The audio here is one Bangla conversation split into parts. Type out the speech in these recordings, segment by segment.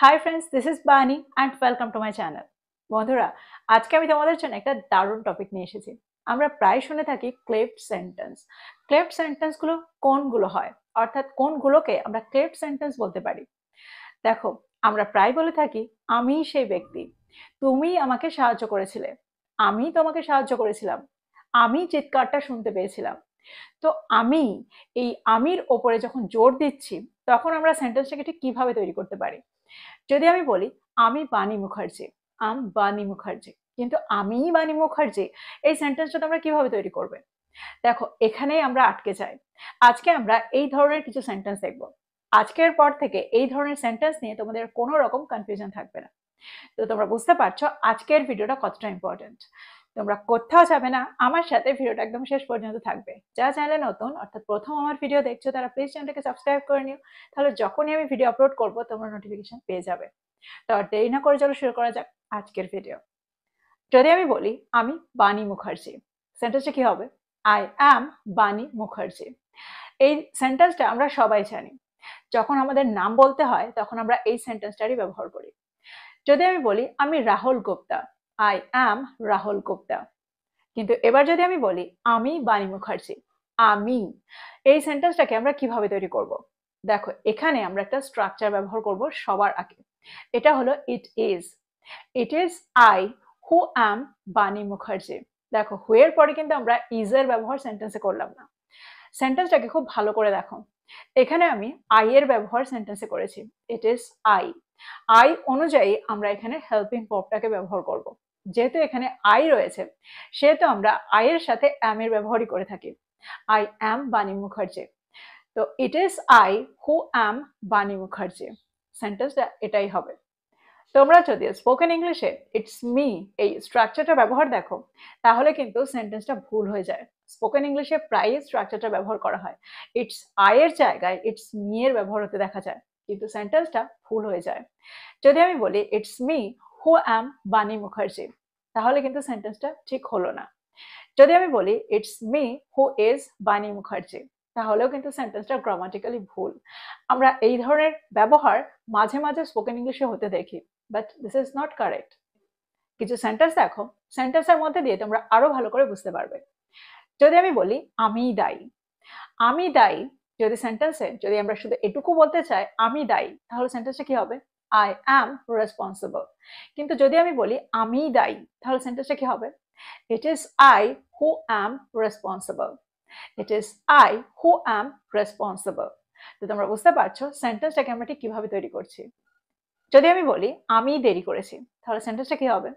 হাই ফ্রেন্ডস, দিস ইজ বানি and welcome to my channel. বন্ধুরা, আজকে আমি তোমাদের জন্য একটা দারুণ টপিক নিয়ে এসেছি। আমরা প্রায় শুনে থাকি ক্লেভড সেন্টেন্স। ক্লেভড সেন্টেন্সগুলো কোনগুলো হয়, অর্থাৎ কোনগুলোকে আমরা ক্লেভড সেন্টেন্স বলতে পারি। দেখো, আমরা প্রায় বলে থাকি আমি সেই ব্যক্তি, তুমি আমাকে সাহায্য করেছিলে, আমি তোমাকে সাহায্য করেছিলাম, আমি চিৎকারটা শুনতে পেয়েছিলাম। তো আমি, এই আমির ওপরে যখন জোর দিচ্ছি, তখন আমরা সেন্টেন্সটাকে ঠিক কিভাবে তৈরি করতে পারি। যদি আমি বলি আমি বাণী মুখার্জি, বাণী মুখার্জি, কিন্তু আমি বাণী মুখার্জি, এই সেন্টেন্সটা তোমরা কিভাবে তৈরি করবে? দেখো, এখানেই আমরা আটকে যাই। আজকে আমরা এই ধরনের কিছু সেন্টেন্স দেখব। আজকের পর থেকে এই ধরনের সেন্টেন্স নিয়ে তোমাদের কোনো রকম কনফিউশন থাকবে না। তো তোমরা বুঝতে পারছো আজকের ভিডিওটা কতটা ইম্পর্টেন্ট। তোমরা কোথাও যাবে না, আমার সাথে ভিডিওটা একদম শেষ পর্যন্ত থাকবে। যা চ্যানেলে নতুন, অর্থাৎ প্রথম আমার ভিডিও দেখছো, তারা প্লিজ চ্যানেলটাকে সাবস্ক্রাইব করে নিও। তাহলে যখনই আমি ভিডিও আপলোড করবো তোমরা নোটিফিকেশন পেয়ে যাবে। তো আর দেরি না করে চলো শুরু করা যাক আজকের ভিডিও। যদি আমি বলি আমি বাণী মুখার্জি, সেন্টেন্সটা কি হবে? I am Bani Mukherjee. এই সেন্টেন্সটা আমরা সবাই জানি। যখন আমাদের নাম বলতে হয় তখন আমরা এই সেন্টেন্সটারই ব্যবহার করি। যদি আমি বলি আমি রাহুল গুপ্তা, আই অ্যাম রাহুল গুপ্তা। কিন্তু এবার যদি আমি বলি আমি বাণী মুখার্জি, আমি, এই সেন্টেন্সটাকে আমরা কিভাবে তৈরি করব? দেখো, এখানে আমরা একটা স্ট্রাকচার ব্যবহার করব সবার আগে। এটা হলো it is. It is I who am Bani Mukherjee. দেখো, হু এর পরে কিন্তু আমরা ইজ এর ব্যবহার সেন্টেন্সে করলাম না। সেন্টেন্সটাকে খুব ভালো করে দেখো। এখানে আমি আই এর ব্যবহার সেন্টেন্সে করেছি। ইট ইজ আই। আই অনুযায়ী আমরা এখানে হেল্পিং ভার্বটাকে ব্যবহার করব। যেহেতু এখানে আই রয়েছে, সেহেতু আমরা আই এর সাথে অ্যাম এর ব্যবহারই করে থাকি। I am Bani Mukherjee. তো ইট is I who am Bani Mukherjee, সেন্টেন্সটা এটাই হবে। তোমরা যদি স্পোকেন ইংলিশে ইটস মি এই স্ট্রাকচারটা ব্যবহার দেখো, তাহলে কিন্তু সেন্টেন্সটা ভুল হয়ে যায়। স্পোকেন ইংলিশে প্রায় স্ট্রাকচারটা ব্যবহার করা হয়, ইটস আই এর জায়গায় ইটস মি এর ব্যবহার হতে দেখা যায়, কিন্তু সেন্টেন্সটা ভুল হয়ে যায়। যদি আমি বলি it's me who am Bani Mukherjee, তাহলে কিন্তু সেন্টেন্সটা ঠিক হলো না। যদি আমি বলি ইটস মি হু ইজ বাণী মুখার্জি, তাহলেও কিন্তু সেন্টেন্সটা গ্রামাটিক্যালি ভুল। আমরা এই ধরনের ব্যবহার মাঝে মাঝে স্পোকেন ইংলিশে হতে দেখি, but this is not correct. কিছু সেন্টেন্স দেখো, সেন্টেন্সের মধ্যে দিয়ে তোমরা আরো ভালো করে বুঝতে পারবে। যদি আমি বলি আমি দায়ী, আমি দায়ী, যদি সেন্টেন্সে যদি আমরা শুধু এটুকু বলতে চাই আমি দায়ী, তাহলে সেন্টেন্সটা কি হবে? I am responsible. কিন্তু যদি আমি বলি আমি দায়ী, তাহলে সেন্টেন্সটা কি হবে? It is I who am responsible. It is I who am responsible. তো তোমরা বুঝতে পারছো সেন্টেন্সটাকে আমরা ঠিক কিভাবে তৈরি করছি। যদি আমি বলি আমি দেরি করেছি, তাহলে সেন্টেন্সটা কি হবে?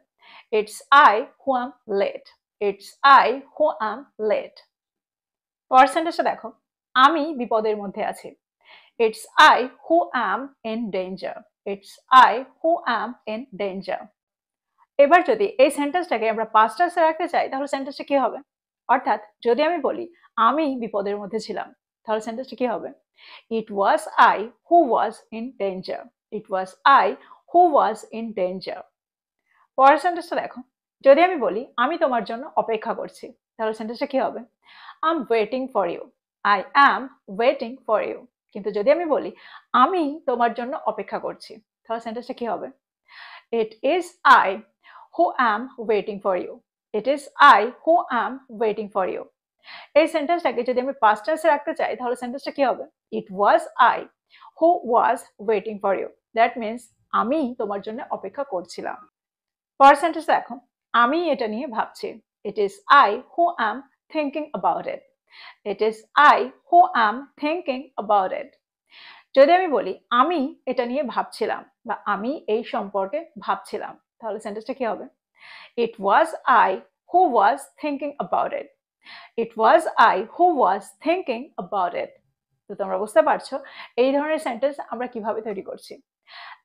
It's I who am late. It's I who am late. পরের সেন্টেন্সটা দেখো, আমি বিপদের মধ্যে আছি। It's I who am in danger. It's I who am in danger. এবার যদি এই সেন্টেন্সটাকে আমরা পাস্ট টেন্সে রাখতে চাই, তাহলে সেন্টেন্সটা কি হবে? অর্থাৎ যদি আমি বলি আমি বিপদের মধ্যে ছিলাম, তাহলে সেন্টেন্সটা কি হবে? It was I who was in danger. It was I who was in danger. পরের সেন্টেন্সটা দেখো, যদি আমি বলি আমি তোমার জন্য অপেক্ষা করছি, তাহলে সেন্টেন্সটা কি হবে? I am waiting for you. I am waiting for you. কিন্তু যদি আমি বলি আমি তোমার জন্য অপেক্ষা করছি, তাহলে সেন্টেন্সটা কি হবে? It is I who am waiting for you. It is I who am waiting for you. এই সেন্টেন্সটাকে যদি আমি পাস্ট টেন্সে রাখতে চাই, তাহলে সেন্টেন্সটা কি হবে? It was I who was waiting for you. That means আমি তোমার জন্য অপেক্ষা করছিলাম। পরের সেন্টেন্স দেখো, আমি এটা নিয়ে ভাবছি। ইট is I who am thinking about it. It is I who am thinking about ইট। যদি আমি বলি আমি এটা নিয়ে ভাবছিলাম বা আমি এই সম্পর্কে ভাবছিলাম, তাহলে সেন্টেন্সটা কি হবে? It was I who was thinking about it. It was I who was thinking about it. তো তোমরা বুঝতে পারছো এই ধরনের সেন্টেন্স আমরা কিভাবে তৈরি করছি।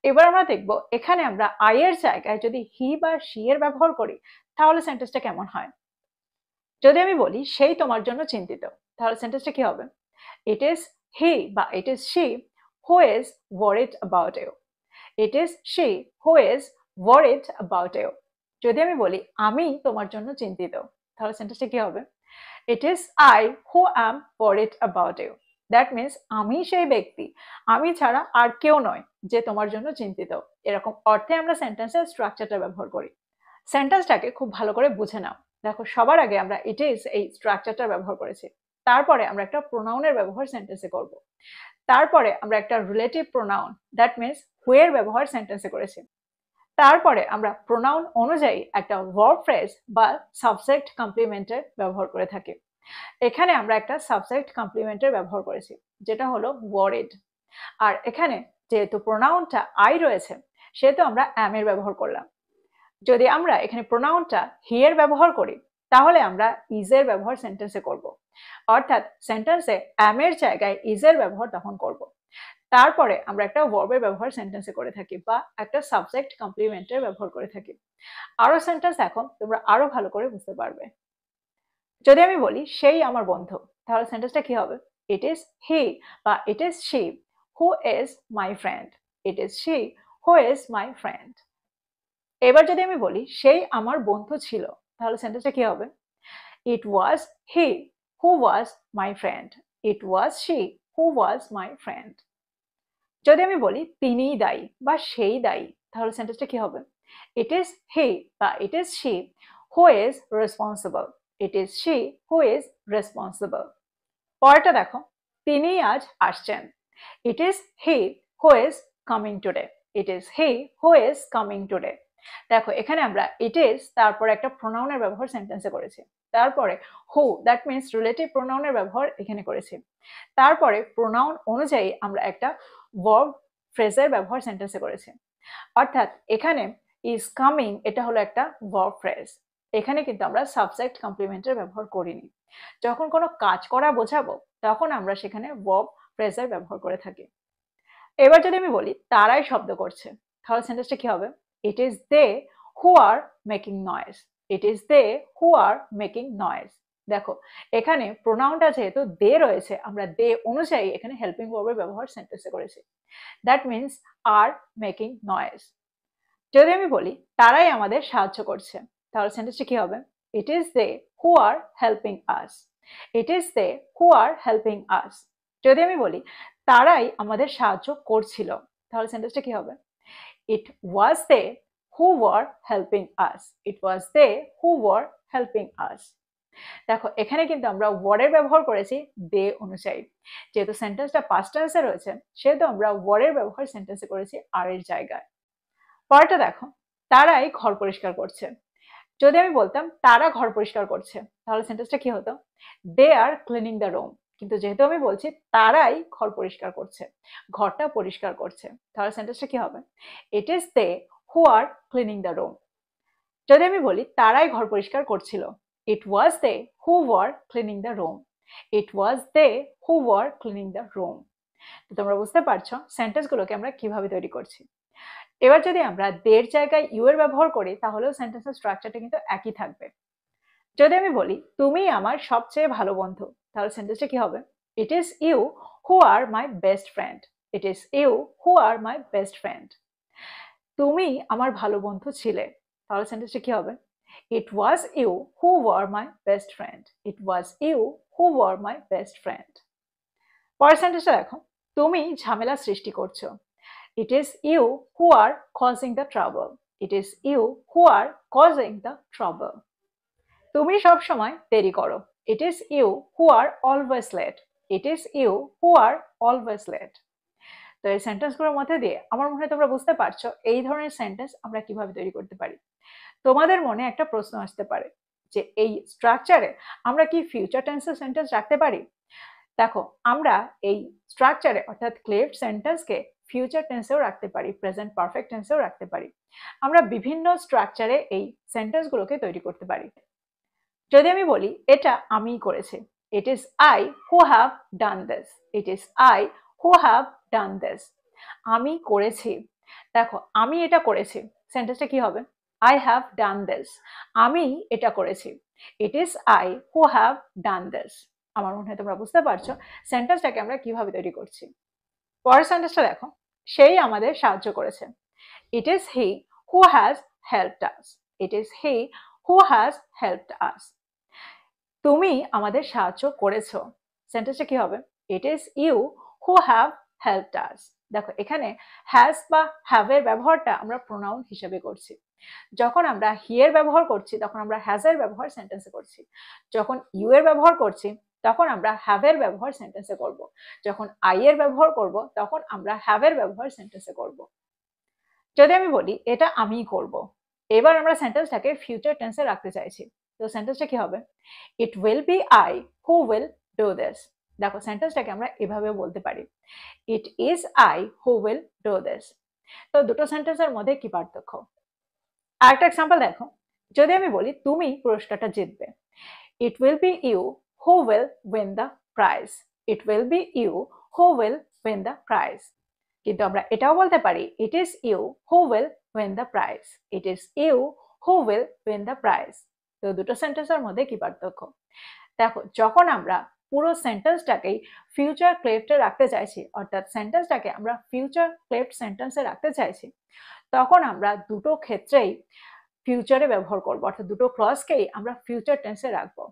এবার আমরা দেখব এখানে আমরা আই এর জায়গায় যদি হি বা শি এর ব্যবহার করি, তাহলে সেন্টেন্সটা কেমন হয়। যদি আমি বলি সেই তোমার জন্য চিন্তিত, তাহলে সেন্টেন্সটা কি হবে? ইট ইজ হি বা it is she who is worried about you. It is she who is worried about you. যদি আমি বলি আমি তোমার জন্য চিন্তিত, তাহলে সেন্টেন্সটা কি হবে? It is I who am worried about you. That means আমি সেই ব্যক্তি, আমি ছাড়া আর কেউ নয় যে তোমার জন্য চিন্তিত। এরকম অর্থে আমরা সেন্টেন্সের স্ট্রাকচারটা ব্যবহার করি। সেন্টেন্সটাকে খুব ভালো করে বুঝে নাও। দেখো, সবার আগে আমরা ইট ইজ এই স্ট্রাকচারটা ব্যবহার করেছি। তারপরে আমরা একটা প্রোনাউনের ব্যবহার সেন্টেন্সে করব। তারপরে আমরা একটা রিলেটিভ প্রোনাউন, দ্যাট মিনস হু এর ব্যবহার সেন্টেন্সে করেছি। তারপরে আমরা প্রোনাউন অনুযায়ী একটা ভার্ব ফ্রেজ বা সাবজেক্ট কমপ্লিমেন্টের ব্যবহার করে থাকি। এখানে আমরা একটা সাবজেক্ট কমপ্লিমেন্টের ব্যবহার করেছি, যেটা হলো ওয়ারিড। আর এখানে যেহেতু প্রোনাউনটা আই রয়েছে, সেহেতু আমরা অ্যাম এর ব্যবহার করলাম। যদি আমরা এখানে প্রোনাউনটা হি এর ব্যবহার করি, তাহলে আমরা ইজ এর ব্যবহার সেন্টেন্সে করব। অর্থাৎ সেন্টেন্সে অ্যাম এর জায়গায় ইজ এর ব্যবহার তখন করব। তারপরে আমরা একটা ভার্বের ব্যবহার সেন্টেন্সে করে থাকি বা একটা সাবজেক্ট কমপ্লিমেন্টের ব্যবহার করে থাকি। আরো সেন্টেন্স এখন তোমরা আরো ভালো করে বুঝতে পারবে। যদি আমি বলি সেই আমার বন্ধু, তাহলে সেন্টেন্সটা কি হবে? ইট ইজ হি বা it is she who is my friend. It is she who is my friend. এবার যদি আমি বলি সেই আমার বন্ধু ছিল, তাহলে সেন্টেন্সটা কি হবে? It was he who was my friend. It was she who was my friend. যদি আমি বলি তিনিই দায়ী বা সেই দায়ী, তাহলে সেন্টেন্সটা কি হবে? ইট ইজ হি বা it is she who is responsible. It is she who is responsible. পরেরটা দেখো, তিনি আজ আসছেন। ইট is he who is coming today. It is he who is coming today. দেখো, এখানে আমরা ইট ইজ তারপরে একটা প্রোনাউনের ব্যবহার সেন্টেন্সে করেছি। তারপরে হু, দ্যাট মিনস রিলেটিভ প্রোনাউনের ব্যবহার এখানে করেছি। তারপরে প্রোনাউন অনুযায়ী আমরা একটা ভার্ব ফ্রেজের ব্যবহার সেন্টেন্সে করেছি। অর্থাৎ এখানে ইজ কামিং এটা হলো একটা ভার্ব ফ্রেজ। এখানে কিন্তু আমরা সাবজেক্ট কমপ্লিমেন্টের ব্যবহার করিনি। যখন কোনো কাজ করা বোঝাবো, তখন আমরা সেখানে ভার্ব ফ্রেজের ব্যবহার করে থাকি। এবার যদি আমি বলি তারাই শব্দ করছে, তাহলে সেন্টেন্সটা কি হবে? It is they who are making noise. It is they who are making noise. দেখো, এখানে প্রোনাউনটা যেহেতু দে রয়েছে, আমরা দে অনুযায়ী এখানে হেল্পিং ভার্বের ব্যবহার সেন্টেন্সে করেছি। That means R making noise. যদি আমি বলি তারাই আমাদের সাহায্য করছে, তাহলে সেন্টেন্সটা কি হবে? It is they who are helping us. It is they who are helping us. যদি আমি বলি তারাই আমাদের সাহায্য করছিল, তাহলে সেন্টেন্সটা কি হবে? It was they who were helping us. It was they who were helping us. দেখো, এখানে কিন্তু আমরা ওয়ারের ব্যবহার করেছি দে অনুযায়ী। যেহেতু সেন্টেন্সটা পাস্ট টেন্সে রয়েছে, সেহেতু আমরা ওয়ারের ব্যবহার সেন্টেন্সে করেছি আর এর জায়গায়। পরেরটা দেখো, তারাই ঘর পরিষ্কার করছে। যদি আমি বলতাম তারা ঘর পরিষ্কার করছে, তাহলে সেন্টেন্সটা কি হতো? দে আর ক্লিনিং দ্য রুম। কিন্তু যেহেতু আমি বলছি তারাই ঘর পরিষ্কার করছে, ঘরটা পরিষ্কার করছে, তাহলে সেন্টেন্সটা কি হবে? It is they who are cleaning the room. যদি আমি বলি তারাই ঘর পরিষ্কার করছিল, it was they who were cleaning the room. It was they who were cleaning the room. তো তোমরা বুঝতে পারছো সেন্টেন্সগুলোকে আমরা কিভাবে তৈরি করছি। এবার যদি আমরা দের জায়গায় ইউ এর ব্যবহার করি, তাহলেও সেন্টেন্সের স্ট্রাকচারটা কিন্তু একই থাকবে। যদি আমি বলি তুমি আমার সবচেয়ে ভালো বন্ধু, তাহলে সেন্টেন্সটা কি হবে? It is you who are my best friend. It is you who are my best friend. তুমি আমার ভালো বন্ধু ছিলে, তাহলে সেন্টেন্সটা কি হবে? It was you who were my best friend. It was you who were my best friend. পরের সেন্টেন্সটা দেখো, তুমি ঝামেলা সৃষ্টি করছো। It is you who are causing the trouble. It is you who are causing the trouble. তুমি সব সময় দেরি করো। It is you who are always late. It is you who are always late. তো এই সেন্টেন্সগুলোর মধ্যে দিয়ে আমার মনে হয় তোমরা বুঝতে পারছো এই ধরনের সেন্টেন্স আমরা কিভাবে তৈরি করতে পারি। তোমাদের মনে একটা প্রশ্ন আসতে পারে যে এই স্ট্রাকচারে আমরা কি ফিউচার টেন্সের সেন্টেন্স রাখতে পারি? দেখো, আমরা এই স্ট্রাকচারে অর্থাৎ ক্লেভড সেন্টেন্সকে ফিউচার টেন্সেও রাখতে পারি, প্রেজেন্ট পারফেক্ট টেন্সেও রাখতে পারি। আমরা বিভিন্ন স্ট্রাকচারে এই সেন্টেন্সগুলোকে তৈরি করতে পারি। যদি আমি বলি এটা আমিই করেছি, ইট is I who have done this. It is I who have done this. আমি করেছি। দেখো, আমি এটা করেছি, সেন্টেন্সটা কি হবে? I have done this. আমি এটা করেছি। ইট is I who have done this. আমার মনে হয় তোমরা বুঝতে পারছো সেন্টেন্সটাকে আমরা কিভাবে তৈরি করছি। পরের সেন্টেন্সটা দেখো, সেই আমাদের সাহায্য করেছে। It is he who has helped us. It is he who has helped us. তুমি আমাদের সাহায্য করেছো, সেন্টেন্সটা কি হবে? It is you who have helped us. দেখো এখানে হ্যাজ বা হ্যাভ এর ব্যবহারটা আমরা প্রোনাউন হিসেবে করছি। যখন আমরা হি এর ব্যবহার করছি তখন আমরা হ্যাজ এর ব্যবহার সেন্টেন্সে করছি। যখন ইউ এর ব্যবহার করছি তখন আমরা হ্যাভ এর ব্যবহার সেন্টেন্সে করব। যখন আই এর ব্যবহার করব তখন আমরা হ্যাভ এর ব্যবহার সেন্টেন্সে করব। যদি আমি বলি এটা আমিই করব, এবার আমরা সেন্টেন্সটাকে ফিউচার টেন্সে রাখতে চাইছি, তো সেন্টেন্সটা কি হবে? ইট will B I who will do this. দেখো সেন্টেন্সটাকে আমরা এভাবে বলতে পারি, it is I who will do this. তো দুটো সেন্টেন্সের মধ্যে কি পার্থক্য? আরেকটা এক্সাম্পল দেখো, যদি আমি বলি তুমি পুরস্কারটা জিতবে, it will be you who will win the prize. It will be you who will win the prize. কিন্তু আমরা এটাও বলতে পারি it is you who will win the prize. It is you who will win the prize. তো দুটো সেন্টেন্সের মধ্যে কি পার্থক্য? দেখো যখন আমরা পুরো সেন্টেন্সটাকেই ফিউচার ক্লেফটে রাখতে চাইছি, অর্থাৎ সেন্টেন্সটাকে আমরা ফিউচার ক্লেফট সেন্টেন্সে রাখতে চাইছি, তখন আমরা দুটো ক্ষেত্রেই ফিউচারে ব্যবহার করবো, অর্থাৎ দুটো ক্লজকেই আমরা ফিউচার টেন্সে রাখবো।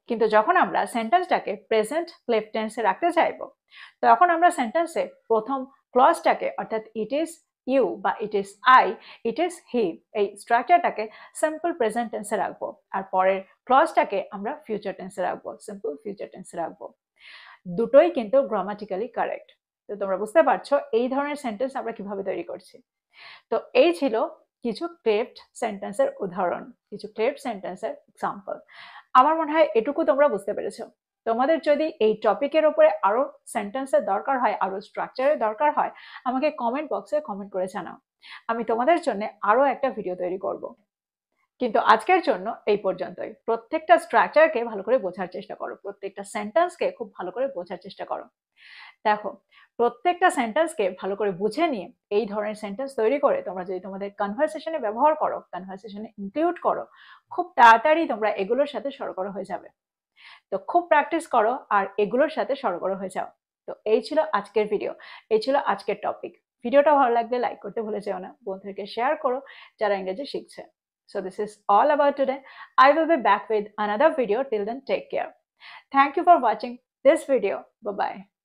কিন্তু যখন আমরা সেন্টেন্সটাকে প্রেজেন্ট ক্লেফট টেন্সে রাখতে চাইবো, তখন আমরা সেন্টেন্সে প্রথম ক্লজটাকে অর্থাৎ ইট ইজ ইউ বা it is I, it is হি, এই স্ট্রাকচারটাকে সিম্পল প্রেজেন্ট টেন্সে রাখবো, আর পরের ক্লজটাকে আমরা ফিউচার টেন্সে রাখবো, সিম্পল ফিউচার টেন্সে রাখবো। দুটোই কিন্তু গ্রামাটিক্যালি কারেক্ট। তো তোমরা বুঝতে পারছো এই ধরনের সেন্টেন্স আমরা কিভাবে তৈরি করছি। তো এই ছিল কিছু ক্লেফট সেন্টেন্সের উদাহরণ, কিছু ক্লেফট সেন্টেন্সের এক্সাম্পল। আমার মনে হয় এটুকু তোমরা বুঝতে পেরেছো। তোমাদের যদি এই টপিকের উপরে আরো সেন্টেন্সের দরকার হয়, আরো স্ট্রাকচারের দরকার হয়, আমাকে কমেন্ট বক্সে কমেন্ট করে জানাও, আমি তোমাদের জন্য আরো একটা ভিডিও তৈরি করব। কিন্তু আজকের জন্য এই পর্যন্তই। প্রত্যেকটা স্ট্রাকচারকে ভালো করে বোঝার চেষ্টা করো, প্রত্যেকটা সেন্টেন্সকে খুব ভালো করে বোঝার চেষ্টা করো। দেখো প্রত্যেকটা সেন্টেন্সকে ভালো করে বুঝে নিয়ে এই ধরনের সেন্টেন্স তৈরি করে তোমরা যদি তোমাদের কনভারসেশনে ব্যবহার করো, কনভারসেশনে ইনক্লুড করো, খুব তাড়াতাড়ি তোমরা এগুলোর সাথে সরগরম হয়ে যাবে। তো খুব প্র্যাকটিস করো আর এগুলোর সাথে সরগরম হয়ে যাও। তো এই ছিল আজকের ভিডিও, এই ছিল আজকের টপিক। ভিডিওটা ভালো লাগলে লাইক করতে ভুলে যেও না, বন্ধুদেরকে শেয়ার করো যারা ইংরেজি শিখছে। So this is all about today. I will be back with another video. Till then, take care. Thank you for watching this video. Bye bye.